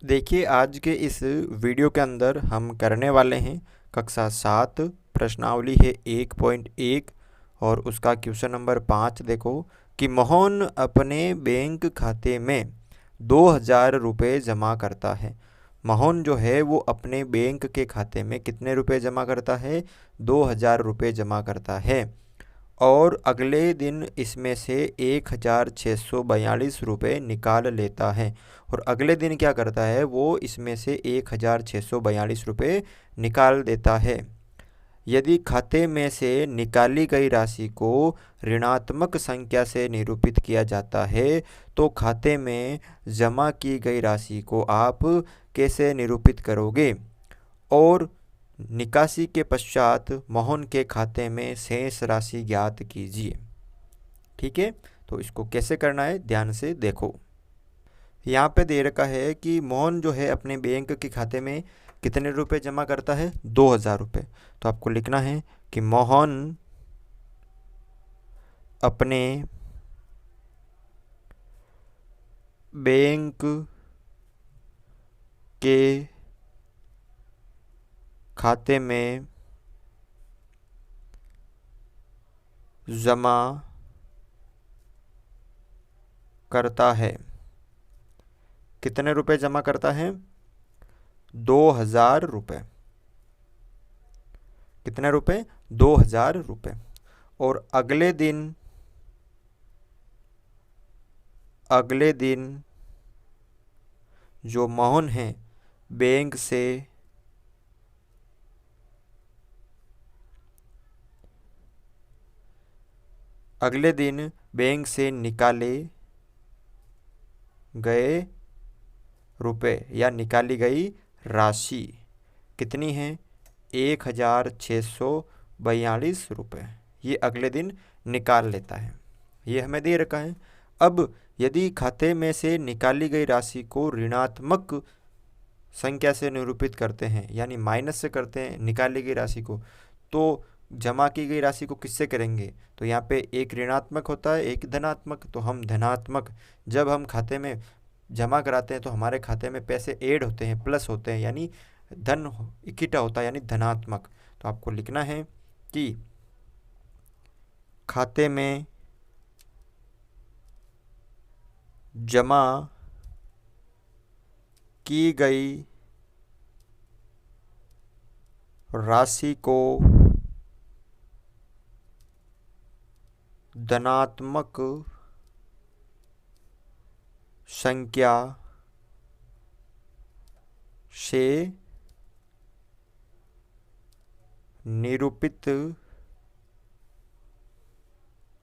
देखिए, आज के इस वीडियो के अंदर हम करने वाले हैं कक्षा 7 प्रश्नावली है 1.1 और उसका क्वेश्चन नंबर 5। देखो कि मोहन अपने बैंक खाते में 2000 रुपये जमा करता है। मोहन जो है वो अपने बैंक के खाते में कितने रुपए जमा करता है? 2000 रुपये जमा करता है और अगले दिन इसमें से 1642 रुपये निकाल लेता है। और अगले दिन क्या करता है, वो इसमें से 1642 रुपये निकाल देता है। यदि खाते में से निकाली गई राशि को ऋणात्मक संख्या से निरूपित किया जाता है तो खाते में जमा की गई राशि को आप कैसे निरूपित करोगे? और निकासी के पश्चात मोहन के खाते में शेष राशि ज्ञात कीजिए। ठीक है, तो इसको कैसे करना है ध्यान से देखो। यहाँ पे दे रखा है कि मोहन जो है अपने बैंक के खाते में कितने रुपए जमा करता है? 2000 रुपये। तो आपको लिखना है कि मोहन अपने बैंक के खाते में जमा करता है। कितने रुपए जमा करता है? 2000 रुपये। कितने रुपए? 2000 रुपये। और अगले दिन जो मोहन है बैंक से अगले दिन बैंक से निकाले गए रुपए या निकाली गई राशि कितनी है? 1642 रुपये। ये अगले दिन निकाल लेता है। ये हमें दे रखा है। अब यदि खाते में से निकाली गई राशि को ऋणात्मक संख्या से निरूपित करते हैं यानी माइनस से करते हैं निकाली गई राशि को, तो जमा की गई राशि को किससे करेंगे? तो यहाँ पे एक ऋणात्मक होता है, एक धनात्मक। तो हम धनात्मक, जब हम खाते में जमा कराते हैं तो हमारे खाते में पैसे ऐड होते हैं, प्लस होते हैं, यानी धन इकट्ठा होता है, यानी धनात्मक। तो आपको लिखना है कि खाते में जमा की गई राशि को धनात्मक संख्या से निरूपित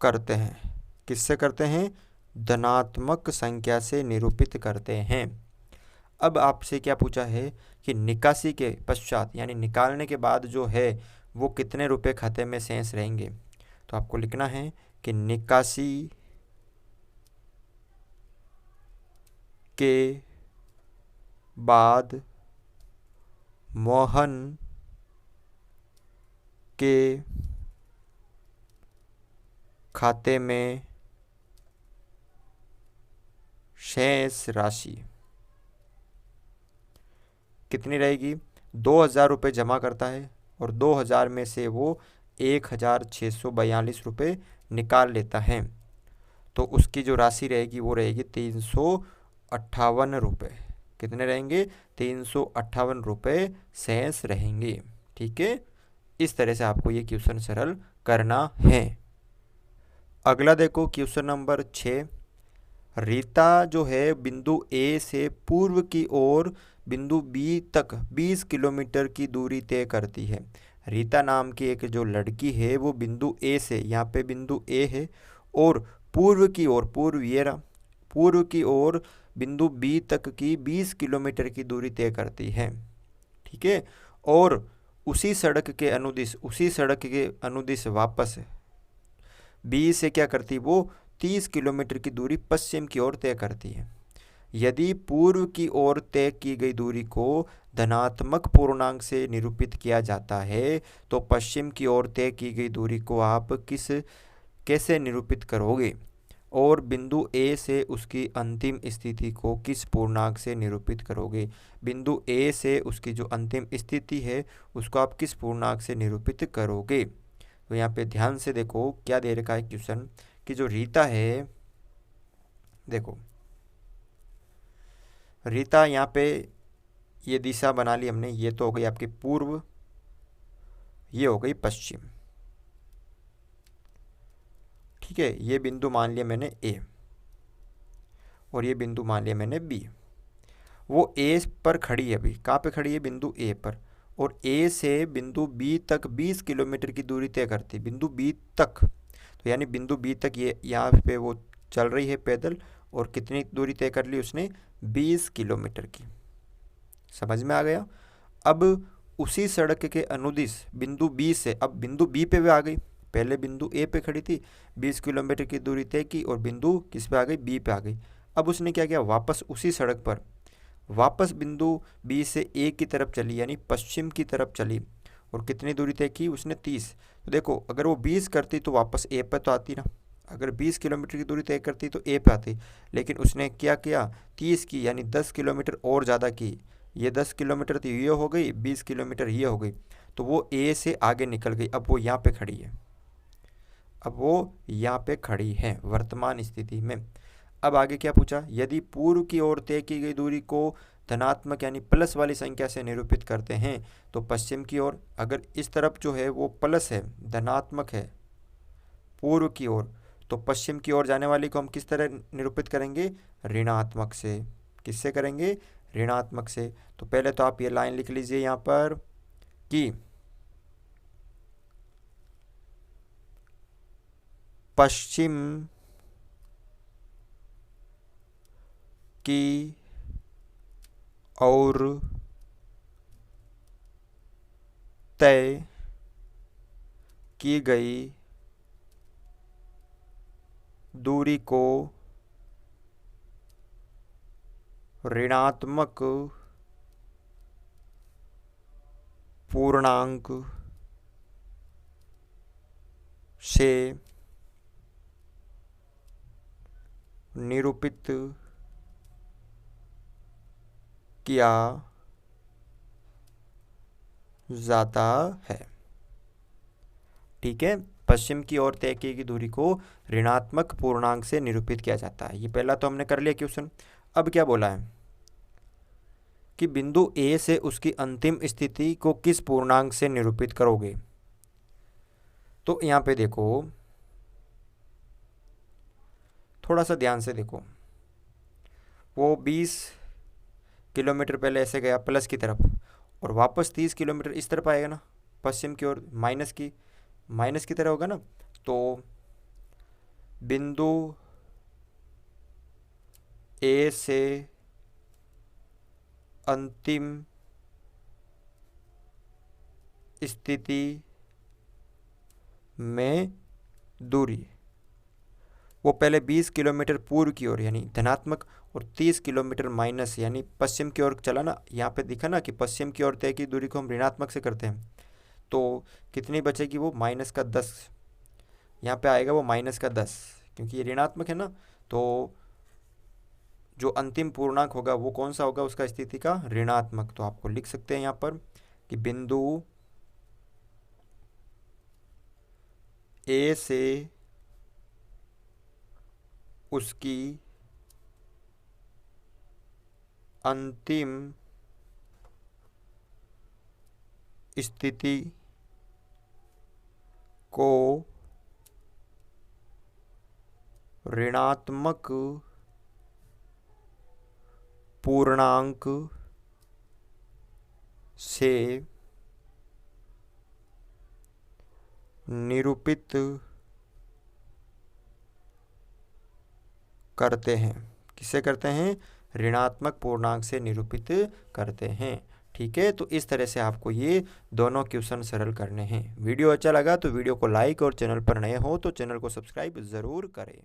करते हैं। किससे करते हैं? धनात्मक संख्या से निरूपित करते हैं। अब आपसे क्या पूछा है कि निकासी के पश्चात यानी निकालने के बाद जो है वो कितने रुपए खाते में शेष रहेंगे? तो आपको लिखना है कि निकासी के बाद मोहन के खाते में शेष राशि कितनी रहेगी? 2000 रुपये जमा करता है और 2000 में से वो 1642 रुपये निकाल लेता है। तो उसकी जो राशि रहेगी वो रहेगी 358 रुपये। कितने रहेंगे? 358 रुपये शेष रहेंगे। ठीक है, इस तरह से आपको ये क्वेश्चन सरल करना है। अगला देखो क्वेश्चन नंबर 6। रीता जो है बिंदु ए से पूर्व की ओर बिंदु बी तक 20 किलोमीटर की दूरी तय करती है। रीता नाम की एक जो लड़की है वो बिंदु ए से, यहाँ पे बिंदु ए है, और पूर्व की ओर, पूर्व की ओर बिंदु बी तक की 20 किलोमीटर की दूरी तय करती है। ठीक है, और उसी सड़क के अनुदिश वापस बी से क्या करती है? वो 30 किलोमीटर की दूरी पश्चिम की ओर तय करती है। यदि पूर्व की ओर तय की गई दूरी को धनात्मक पूर्णांक से निरूपित किया जाता है तो पश्चिम की ओर तय की गई दूरी को आप कैसे निरूपित करोगे? और बिंदु ए से उसकी अंतिम स्थिति को किस पूर्णांक से निरूपित करोगे। बिंदु ए से उसकी जो अंतिम स्थिति है उसको आप किस पूर्णांक से निरूपित करोगे। तो यहाँ पे ध्यान से देखो क्या दे रखा है क्वेश्चन कि जो रीता है, देखो रीता यहाँ पे ये दिशा बना ली हमने, ये तो हो गई आपकी पूर्व, ये हो गई पश्चिम, ठीक है। ये बिंदु मान लिया मैंने ए और ये बिंदु मान लिया मैंने बी। वो ए पर खड़ी है, अभी कहाँ पे खड़ी है, बिंदु ए पर, और ए से बिंदु बी तक 20 किलोमीटर की दूरी तय करती, बिंदु बी तक। तो यानी बिंदु बी तक ये यहाँ पे वो चल रही है पैदल, और कितनी दूरी तय कर ली उसने, 20 किलोमीटर की। समझ में आ गया। अब उसी सड़क के अनुदिश बिंदु बी से, अब बिंदु बी पे भी आ गई, पहले बिंदु ए पे खड़ी थी, 20 किलोमीटर की दूरी तय की और बिंदु किस पे आ गई, बी पे आ गई। अब उसने क्या किया, वापस उसी सड़क पर वापस बिंदु बी से ए की तरफ चली, यानी पश्चिम की तरफ चली, और कितनी दूरी तय की उसने, 30। तो देखो अगर वो 20 करती तो वापस ए पर तो आती ना, अगर 20 किलोमीटर की दूरी तय करती तो ए पे आती, लेकिन उसने क्या किया, 30 की, यानी 10 किलोमीटर और ज़्यादा की। ये 10 किलोमीटर तो ये हो गई, 20 किलोमीटर ये हो गई, तो वो ए से आगे निकल गई। अब वो यहाँ पे खड़ी है, अब वो यहाँ पे खड़ी है वर्तमान स्थिति में। अब आगे क्या पूछा, यदि पूर्व की ओर तय की गई दूरी को धनात्मक यानी प्लस वाली संख्या से निरूपित करते हैं तो पश्चिम की ओर, अगर इस तरफ जो है वो प्लस है, धनात्मक है पूर्व की ओर, तो पश्चिम की ओर जाने वाली को हम किस तरह निरूपित करेंगे, ऋणात्मक से। किससे करेंगे, ऋणात्मक से। तो पहले तो आप ये लाइन लिख लीजिए यहाँ पर कि पश्चिम की और तय की गई दूरी को ऋणात्मक पूर्णांक से निरूपित किया जाता है। ठीक है, पश्चिम की ओर तय की गई दूरी को ऋणात्मक पूर्णांक से निरूपित किया जाता है। ये पहला तो हमने कर लिया क्वेश्चन। अब क्या बोला है कि बिंदु ए से उसकी अंतिम स्थिति को किस पूर्णांक से निरूपित करोगे। तो यहाँ पे देखो, थोड़ा सा ध्यान से देखो, वो 20 किलोमीटर पहले ऐसे गया प्लस की तरफ, और वापस 30 किलोमीटर इस तरफ आएगा ना, पश्चिम की ओर माइनस की तरह होगा ना। तो बिंदु ए से अंतिम स्थिति में दूरी, वो पहले 20 किलोमीटर पूर्व की ओर यानी धनात्मक, और 30 किलोमीटर माइनस यानी पश्चिम की ओर चला ना। यहाँ पे दिखा ना कि पश्चिम की ओर तय की दूरी को हम ऋणात्मक से करते हैं, तो कितनी बचेगी, वो -10। यहाँ पे आएगा वो -10, क्योंकि ये ऋणात्मक है ना। तो जो अंतिम पूर्णांक होगा वो कौन सा होगा, उसका स्थिति का ऋणात्मक। तो आपको लिख सकते हैं यहाँ पर कि बिंदु ए से उसकी अंतिम स्थिति को ऋणात्मक पूर्णांक से निरूपित करते हैं। किससे करते हैं, ऋणात्मक पूर्णांक से निरूपित करते हैं। ठीक है, तो इस तरह से आपको ये दोनों क्वेश्चन सरल करने हैं। वीडियो अच्छा लगा तो वीडियो को लाइक, और चैनल पर नए हो तो चैनल को सब्सक्राइब ज़रूर करें।